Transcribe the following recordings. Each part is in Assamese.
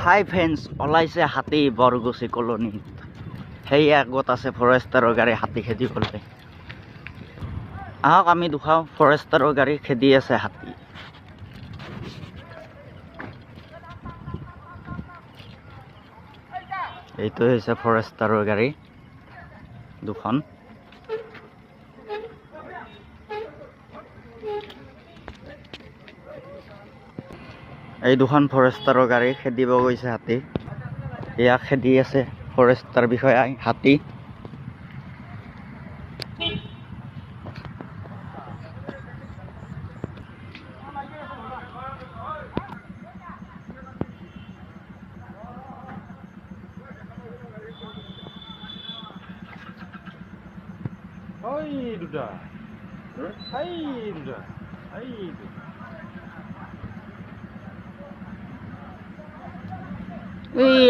হাই ফ্ৰেণ্ডছ, ওলাইছে হাতী বৰগুচি কলনীত। সেই আগত আছে ফৰেষ্টাৰৰ গাড়ী হাতী খেদিবলৈ। আহক আমি দুখাওঁ, ফৰেষ্টাৰৰ গাড়ী খেদি আছে হাতী। এইটো হৈছে ফৰেষ্টাৰৰ গাড়ী দুখন। এই দুখন ফৰেষ্টাৰৰ গাড়ী খেদিব গৈছে হাতী। ইয়াক খেদি আছে ফৰেষ্টাৰ বিষয়াই হাতী।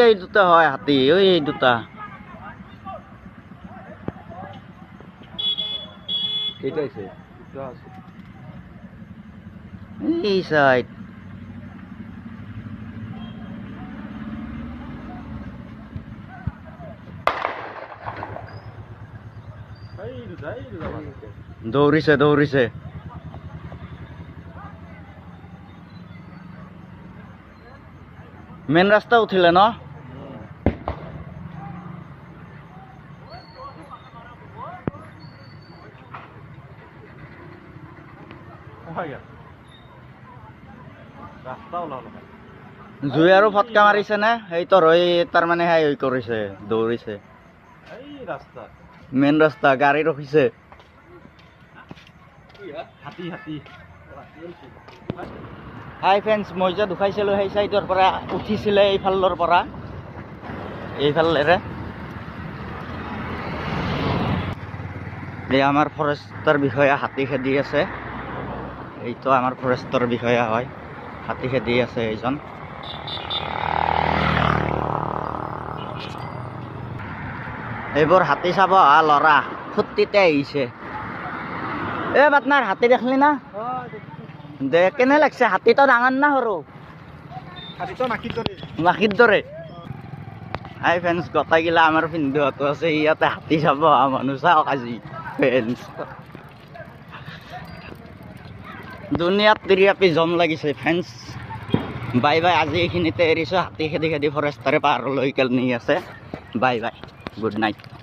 এই দুটা হয় হাতী, এই দুটা। এই সাইড দৌৰিছে দৌৰিছে। মেইন ৰাস্তা উঠিলে ন? জুই আৰু ফটকা মাৰিছে নে? সেই তোৰ হৈ তাৰমানে সেই কৰিছে, দৌৰিছে। মেইন ৰাস্তা গাড়ী ৰখিছে। হাই ফ্ৰেণ্ডছ, মই যে দুখাইছিলোঁ সেই চাইডৰ পৰা উঠিছিলে এইফালৰ পৰা এইফালেৰে। এই আমাৰ ফৰেষ্টৰ বিষয়া হাতী খেদি আছে। এইটো আমাৰ ফৰেষ্টৰ বিষয়া হয়, হাতী খেদি আছে এইজন। এইবোৰ হাতী চাব অহা ল'ৰা ফূৰ্তিতে আহিছে। এ পাটনাৰ, হাতী দেখলি না? দে কেনে লাগছে? হাতীটো ডাঙৰ না সৰু? মাখিৰ দৰে। হাই ফ্ৰেণ্ডছ, গোটাইগিলা আমাৰ পিন্ধুৱাটো আছে ইয়াতে হাতী চাব অহা মানুহ। চাওক আজি ফ্ৰেণ্ডছ, দুনিয়াত তিৰিয়াপি জম লাগিছে ফ্ৰেণ্ডছ। বাই বাই, আজি এইখিনিতে এৰিছোঁ। হাতী খেদি খেদি ফৰেষ্টাৰে পাৰলৈকে নি আছে। Bye bye, good night.